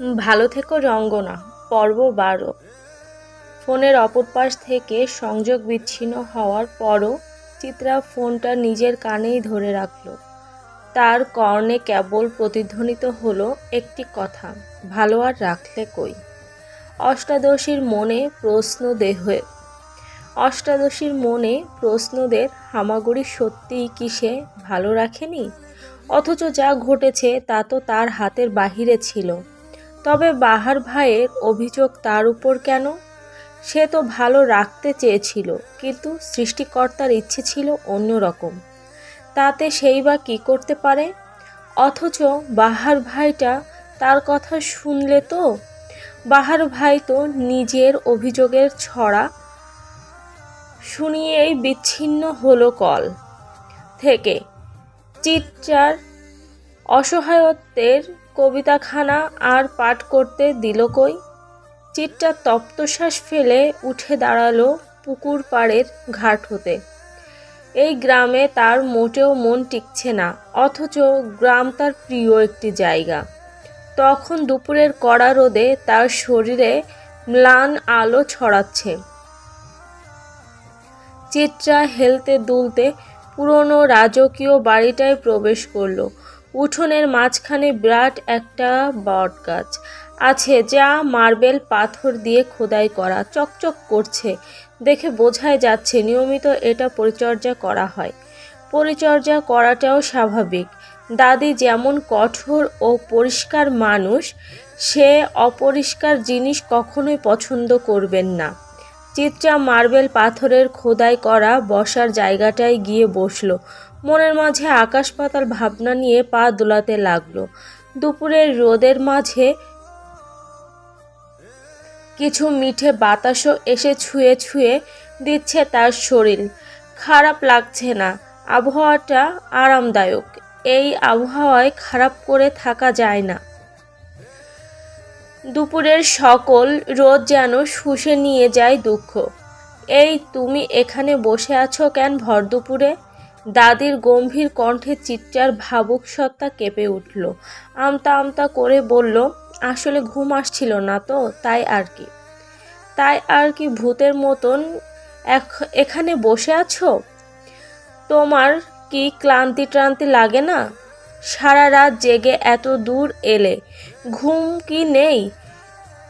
ভালো থেকো রঙ্গনা। পর্ব 12। ফোনের অপর পাশ থেকে সংযোগ বিচ্ছিন্ন হওয়ার পরও চিত্রা ফোনটা নিজের কানেই ধরে রাখল। তার কর্ণে কেবল প্রতিধ্বনিত হলো একটি কথা, ভালো আর রাখলে কই। অষ্টাদশীর মনে প্রশ্নদের হামাগুড়ি। সত্যিই কি সে ভালো রাখেনি? অথচ যা ঘটেছে তা তো তার হাতের বাহিরে ছিল। তবে বাহার ভাইয়ের অভিযোগ তার উপর কেন? সে তো ভালো রাখতে চেয়েছিল, কিন্তু সৃষ্টিকর্তার ইচ্ছে ছিল অন্যরকম। তাতে সেই বা কী করতে পারে? অথচ বাহার ভাইটা তার কথা শুনলে তো? বাহার ভাই তো নিজের অভিযোগের ছড়া শুনিয়েই বিচ্ছিন্ন হলো কল থেকে। চিত্রার অসহায়ত্বের কবিতাখানা আর পাঠ করতে দিল কই। চিত্রা তপ্তশ্বাস ফেলে উঠে দাঁড়ালো পুকুর পাড়ের ঘাট হতে। এই গ্রামে তার মোটেও মন টিকছে না, অথচ গ্রাম তার প্রিয় একটি জায়গা। তখন দুপুরের কড়া রোদে তার শরীরে ম্লান আলো ছড়াচ্ছে। চিত্রা হেলতে দুলতে পুরনো রাজকীয় বাড়িটায় প্রবেশ করলো। উঠোনের মাঝখানে বিরাট একটা বট গাছ আছে, যা মার্বেল পাথর দিয়ে খোদাই করা, চকচক করছে। দেখে বোঝাই যাচ্ছে নিয়মিত এটা পরিচর্যা করা হয়। পরিচর্যা করাটাও স্বাভাবিক। দাদি যেমন কঠোর ও পরিষ্কার মানুষ, সে অপরিষ্কার জিনিস কখনোই পছন্দ করবেন না। চিত্রা মার্বেল পাথরের খোদাই করা বসার জায়গাটায় গিয়ে বসলো। মনের মাঝে আকাশ পাতাল ভাবনা নিয়ে পা দোলাতে লাগলো। দুপুরের রোদের মাঝে কিছু মিঠে বাতাসও এসে ছুঁয়ে ছুঁয়ে দিচ্ছে তার শরীর। খারাপ লাগছে না, আবহাওয়াটা আরামদায়ক। এই আবহাওয়ায় খারাপ করে থাকা যায় না। দুপুরের সকল রোদ যেন শুষে নিয়ে যায় দুঃখ। এই তুমি এখানে বসে আছো কেন ভর দুপুরে? দাদির গম্ভীর কণ্ঠে চিত্রার ভাবুক সত্তা কেঁপে উঠল। আমতা আমতা করে বলল, আসলে ঘুম আসছিল না তো, তাই আর কি ভূতের মতন এখানে বসে আছো? তোমার কি ক্লান্তি ট্রান্তি লাগে না? সারা রাত জেগে এত দূর এলে, ঘুম কি নেই?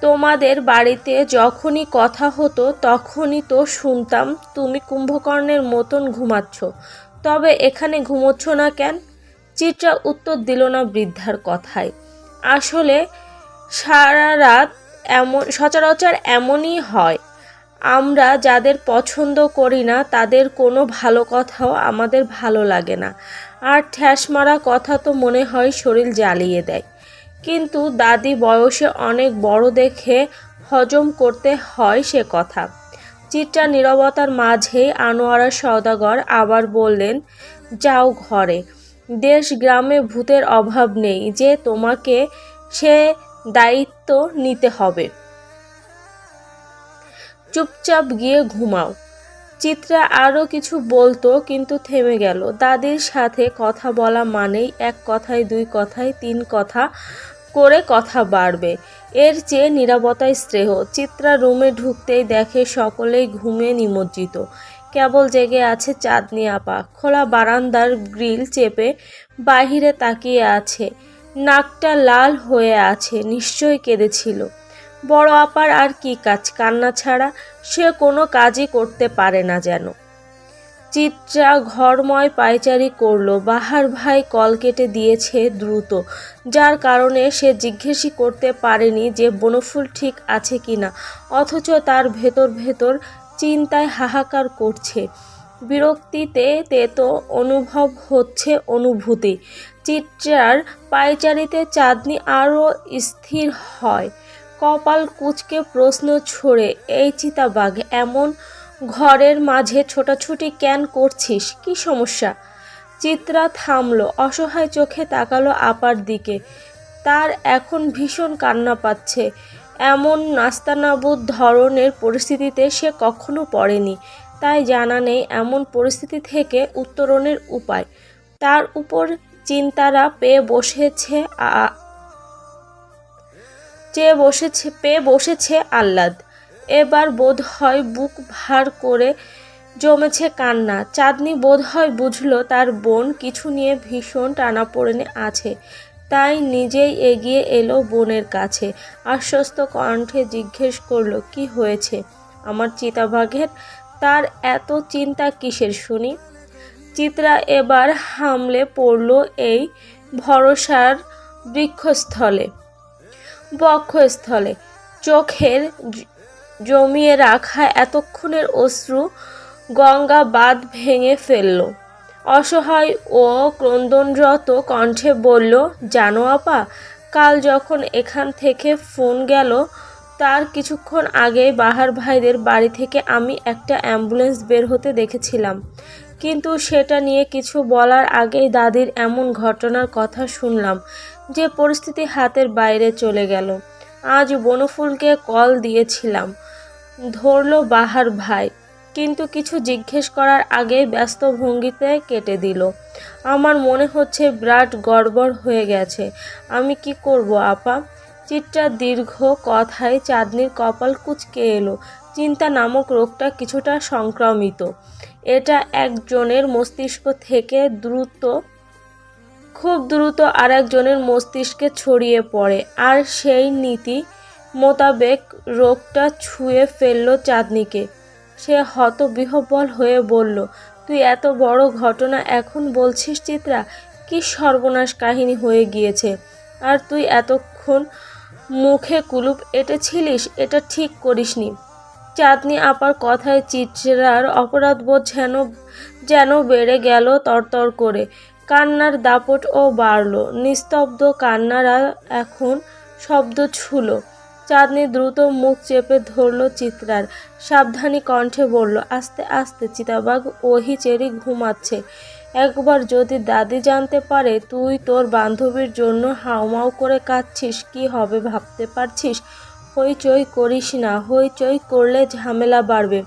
তোমাদের বাড়িতে যখনই কথা হতো তখনই তো শুনতাম তুমি কুম্ভকর্ণের মতন ঘুমাচ্ছ। তবে এখানে ঘুমোচ্ছ না কেন? চিত্রা উত্তর দিল না বৃদ্ধার কথায়। আসলে সারা রাত সচরাচর এমনই হয়। আমরা যাদের পছন্দ করি না তাদের কোনো ভালো কথাও আমাদের ভালো লাগে না, আর ঠ্যাস মারা কথা তো মনে হয় শরীর জ্বালিয়ে দেয়। কিন্তু দাদি বয়সে অনেক বড় দেখে হজম করতে হয় সে কথা। চিত্রা নীরবতার মাঝেই আনোয়ারা সওদাগর আবার বললেন, যাও ঘরে। দেশ গ্রামে ভূতের অভাব নেই যে তোমাকে সে দায়িত্ব নিতে হবে। চুপচাপ গিয়ে ঘুমাও। চিত্রা আরও কিছু বলতো, কিন্তু থেমে গেল। দাদির সাথে কথা বলা মানেই এক কথায় দুই কথায় তিন কথা করে কথা বাড়বে। এর চেয়ে নীরবতায় শ্রেয়। চিত্রা রুমে ঢুকতেই দেখে সকলেই ঘুমে নিমজ্জিত। কেবল জেগে আছে চাঁদনি আপা। খোলা বারান্দার গ্রিল চেপে বাহিরে তাকিয়ে আছে। নাকটা লাল হয়ে আছে, নিশ্চয়ই কেঁদেছিল। বড় আপার আর কি কাজ কান্না ছাড়া? সে কোনো কাজই করতে পারে না যেন। চিত্রা ঘরময় পায়চারি করলো। বাহার ভাই কল কেটে দিয়েছে দ্রুত, যার কারণে সে জিজ্ঞেসই করতে পারেনি যে বনফুল ঠিক আছে কিনা। অথচ তার ভেতর ভেতর চিন্তায় হাহাকার করছে। বিরক্তিতে তেতো অনুভব হচ্ছে অনুভূতি। চিত্রার পায়চারিতে চাঁদনি আরও স্থির হয়। কপাল কুঁচকে প্রশ্ন ছড়ে, এই চিতাবাঘ, এমন ঘরের মাঝে ছোটাছুটি কেন করছিস? কি সমস্যা? চিত্রা থামলো, অসহায় চোখে তাকালো আপার দিকে। তার এখন ভীষণ কান্না পাচ্ছে। এমন নাস্তানাবুদ ধরনের পরিস্থিতিতে সে কখনো পড়েনি, তাই জানা নেই এমন পরিস্থিতি থেকে উত্তরণের উপায়। তার উপর চিন্তারা পেয়ে বসেছে পেয়ে বসেছে আহ্লাদ। এবার বোধ হয় বুক ভার করে জমেছে কান্না। চাঁদনি বোধ হয় বুঝল তার বোন কিছু নিয়ে ভীষণ টানাপোড়েনে আছে, তাই নিজেই এগিয়ে এলো বোনের কাছে। আশ্বস্ত কণ্ঠে জিজ্ঞেস করলো, কি হয়েছে আমার চিতাবাঘের? তার এত চিন্তা কিসের শুনি? চিত্রা এবার হামলে পড়ল এই ভরসার বক্ষস্থলে। চোখের জমিয়ে রাখা এতক্ষণের অশ্রু গঙ্গা বাঁধ ভেঙে ফেলল। অসহায় ও ক্রন্দনরত কণ্ঠে বলল, জানো আপা, কাল যখন এখান থেকে ফোন গেল তার কিছুক্ষণ আগেই বাহার ভাইদের বাড়ি থেকে আমি একটা অ্যাম্বুলেন্স বের হতে দেখেছিলাম, কিন্তু সেটা নিয়ে কিছু বলার আগেই দাদির এমন ঘটনার কথা শুনলাম যে পরিস্থিতি হাতের বাইরে চলে গেল। আজ বনফুলকে কল দিয়েছিলাম, ধরল বাহার ভাই, কিন্তু কিছু জিজ্ঞেস করার আগেই ব্যস্ত ভঙ্গিতে কেটে দিল। আমার মনে হচ্ছে বিরাট গড়বড় হয়ে গেছে। আমি কি করব আপা? চিত্রার দীর্ঘ কথায় চাঁদনির কপাল কুঁচকে এলো। চিন্তা নামক রোগটা কিছুটা সংক্রামিত। এটা একজনের মস্তিষ্ক থেকে খুব দ্রুত আরেকজনের মস্তিষ্কে ছড়িয়ে পড়ে, আর সেই নীতি মোতাবেক রোগটা ছুঁয়ে ফেলল চাঁদনিকে। সে হতবিহ্বল হয়ে বলল, তুই এত বড় ঘটনা এখন বলছিস চিত্রা? কি সর্বনাশ কাহিনী হয়ে গিয়েছে! আর তুই এতক্ষণ মুখে কুলুপ এঁটেছিলিস, এটা ঠিক করিসনি। চাঁদনি আপার কথায় চিত্রার অপরাধবোধ যেন বেড়ে গেল তরতর করে। কান্নার দাপটও বাড়ল। নিস্তব্ধ কান্নারা এখন শব্দ ছুঁল। চাঁদনি দ্রুত মুখ চেপে ধরল চিত্রার। সাবধানী কণ্ঠে বলল, আস্তে আস্তে চিতাবাঘ, ওহি চেরি ঘুমাচ্ছে। একবার যদি দাদি জানতে পারে তুই তোর বান্ধবীর জন্য হাউমাউ করে কাঁদছিস, কি হবে ভাবতে পারছিস? হইচই করিস না, হইচই করলে ঝামেলা বাড়বে।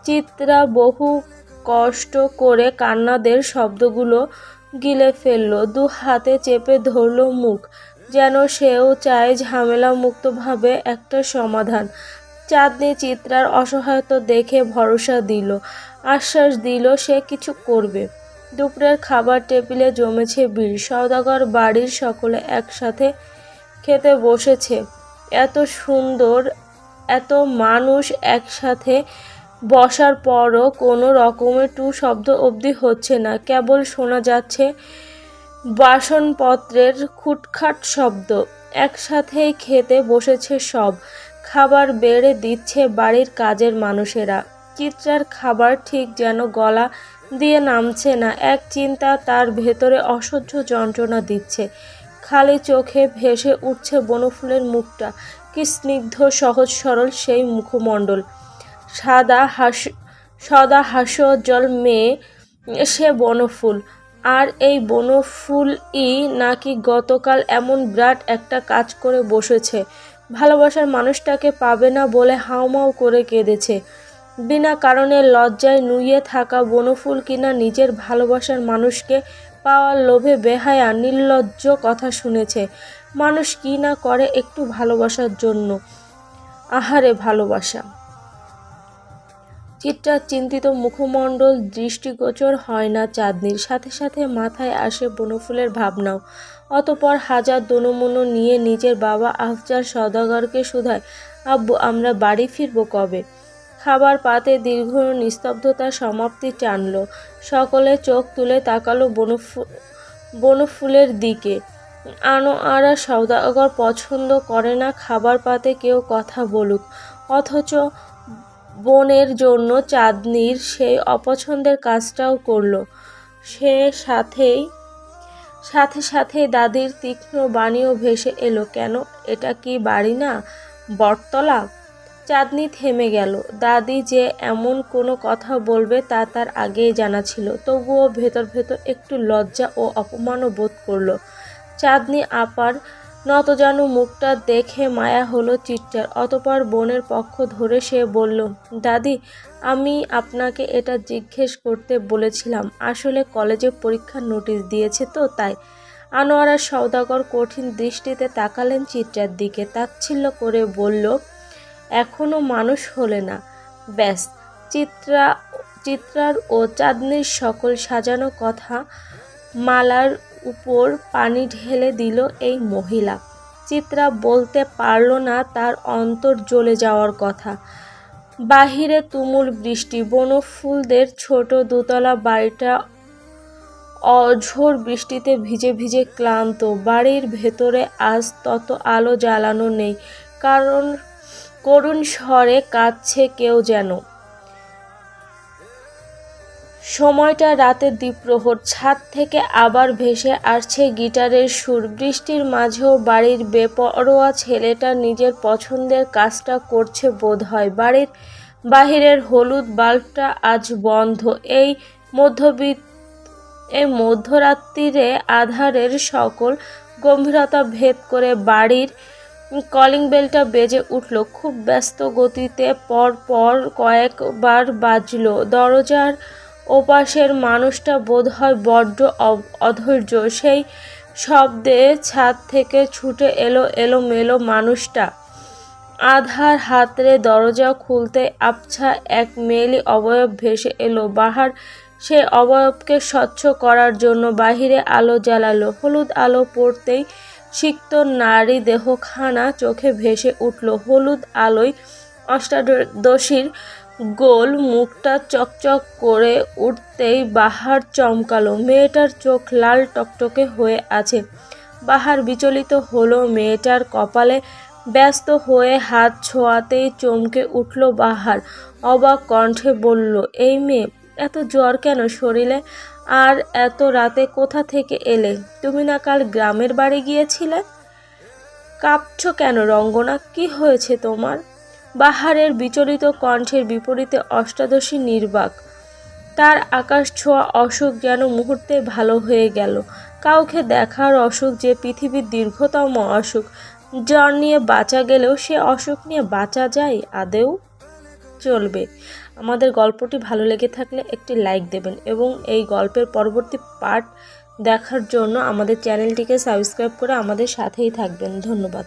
চিত্রা বহু কষ্ট করে কান্নাদের শব্দগুলো গিলে ফেলল। দু হাতে চেপে ধরল মুখ, যেন সেও চায় ঝামেলা মুক্তভাবে একটা সমাধান। চাঁদনি চিত্রার অসহায়তা দেখে ভরসা দিল, আশ্বাস দিল সে কিছু করবে। দুপুরের খাবার টেবিলে জমেছে ভিড়। সওদাগর বাড়ির সকলে একসাথে খেতে বসেছে। এত সুন্দর এত মানুষ একসাথে বসার পরও কোনো রকমের টু শব্দ অবধি হচ্ছে না। কেবল শোনা যাচ্ছে বাসনপত্রের খুটখাট শব্দ। একসাথেই খেতে বসেছে সব। খাবার বেড়ে দিচ্ছে বাড়ির কাজের মানুষেরা। চিত্রার খাবার ঠিক যেন গলা দিয়ে নামছে না। এক চিন্তা তার ভেতরে অসহ্য যন্ত্রণা দিচ্ছে। খালি চোখে ভেসে উঠছে বনফুলের মুখটা। কি স্নিগ্ধ, সহজ সরল সেই মুখমণ্ডল। সদা হাস্যোজ্জ্বল মেয়ে সে বনফুল। আর এই বনফুলই নাকি গতকাল এমন বিরাট একটা কাজ করে বসেছে। ভালোবাসার মানুষটাকে পাবে না বলে হাউমাউ করে কেঁদেছে। বিনা কারণে লজ্জায় নুয়ে থাকা বনফুল কিনা নিজের ভালোবাসার মানুষকে পাওয়ার লোভে বেহায়া নির্লজ্জ কথা শুনেছে। মানুষ কি না করে একটু ভালোবাসার জন্য। আহারে ভালোবাসা! চিত্রার চিন্তিত মুখমণ্ডল দৃষ্টিগোচর হয় না চাঁদনির। সাথে সাথে মাথায় আসে বনফুলের ভাবনাও। অতঃপর হাজার দোনোমনো নিয়ে নিজের বাবা আফজাল সওদাগরকে শুধায়, আব্বু, আমরা বাড়ি ফিরব কবে? খাবার পাতে দীর্ঘ নিস্তব্ধতার সমাপ্তি টানল। সকলে চোখ তুলে তাকালো বনফুলের দিকে। আনোয়ারা সওদাগর পছন্দ করে না খাবার পাতে কেউ কথা বলুক, অথচ বোনের জন্য চাঁদনির সেই অপছন্দের কাজটাও করল সে। সাথে সাথে দাদির তীক্ষ্ণ বাণীও ভেসে এলো, কেন, এটা কি বাড়ি না, বটতলা? চাঁদনি থেমে গেল। দাদি যে এমন কোনো কথা বলবে তা তার আগেই জানা ছিল। তবুও ভেতর ভেতর একটু লজ্জা ও অপমানও বোধ করল। চাঁদনি আপার নতজানু মুখটা দেখে মায়া হলো চিত্রার। অতঃপর বোনের পক্ষ ধরে সে বলল, দাদি, আমি আপনাকে এটা জিজ্ঞেস করতে বলেছিলাম। আসলে কলেজে পরীক্ষার নোটিশ দিয়েছে তো, তাই। আনোয়ারা সওদাগর কঠিন দৃষ্টিতে তাকালেন চিত্রার দিকে, তাচ্ছিল্য করে বলল, এখনো মানুষ হলে না। ব্যাস। চিত্রার ও চাঁদনির সকল সাজানো কথা মালার উপর পানি ঢেলে দিল এই মহিলা। চিত্রা বলতে পারল না তার অন্তর জ্বলে যাওয়ার কথা। বাহিরে তুমুল বৃষ্টি, বনফুলদের ছোট দোতলা বাড়িটা অঝোর বৃষ্টিতে ভিজে ভিজে ক্লান্ত। বাড়ির ভেতরে আজ তত আলো জ্বালানো নেই, কারণ করুণ স্বরে কাঁদছে কেউ যেন। সময়টা রাতের দ্বিপ্রহর। ছাদ থেকে আবার ভেসে আসছে গিটারের সুর। বৃষ্টির মাঝেও বাড়ির বেপরোয়া ছেলেটা নিজের পছন্দের কাজটা করছে বোধহয়। বাড়ির বাহিরের হলুদ বাল্বটা আজ বন্ধ। এই মধ্যরাত্রিরে আধারের সকল গম্ভীরতা ভেদ করে বাড়ির কলিং বেলটা বেজে উঠল খুব ব্যস্ত গতিতে। পর পর কয়েকবার বাজল। দরজার ওপাশের মানুষটা বোধহয় বড্ড অধৈর্য। সেই শব্দে ছাদ থেকে ছুটে এলো এলোমেলো মানুষটা। আধার হাতড়ে দরজা খুলতে আবছা এক মেয়েলি অবয়ব ভেসে এলো। বাহার সেই অবয়বকে স্বচ্ছ করার জন্য বাহিরে আলো জ্বালালো। হলুদ আলো পড়তেই সিক্ত নারী দেহখানা চোখে ভেসে উঠল। হলুদ আলোয় অষ্টাদশীর গোল মুখটা চকচক করে উঠতেই বাহার চমকালো। মেয়েটার চোখ লাল টকটকে হয়ে আছে। বাহার বিচলিত হলো। মেয়েটার কপালে ব্যস্ত হয়ে হাত ছোঁয়াতেই চমকে উঠল বাহার। অবাক কণ্ঠে বলল, এই মেয়ে, এত জ্বর কেন শরীরে? আর এত রাতে কোথা থেকে এলে? তুমি না কাল গ্রামের বাড়ি গিয়েছিলে? কাঁপছো কেন রঙ্গনা? কি হয়েছে তোমার? বাহারের বিচলিত কণ্ঠের বিপরীতে অষ্টাদশী নির্বাক। তার আকাশ ছোঁয়া অসুখ যেন মুহূর্তে ভালো হয়ে গেল। কাউকে দেখার অসুখ যে পৃথিবীর দীর্ঘতম অসুখ। জ্বর নিয়ে বাঁচা গেলেও সে অসুখ নিয়ে বাঁচা যায় আদেও? চলবে। আমাদের গল্পটি ভালো লেগে থাকলে একটি লাইক দেবেন এবং এই গল্পের পরবর্তী পার্ট দেখার জন্য আমাদের চ্যানেলটিকে সাবস্ক্রাইব করে আমাদের সাথেই থাকবেন। ধন্যবাদ।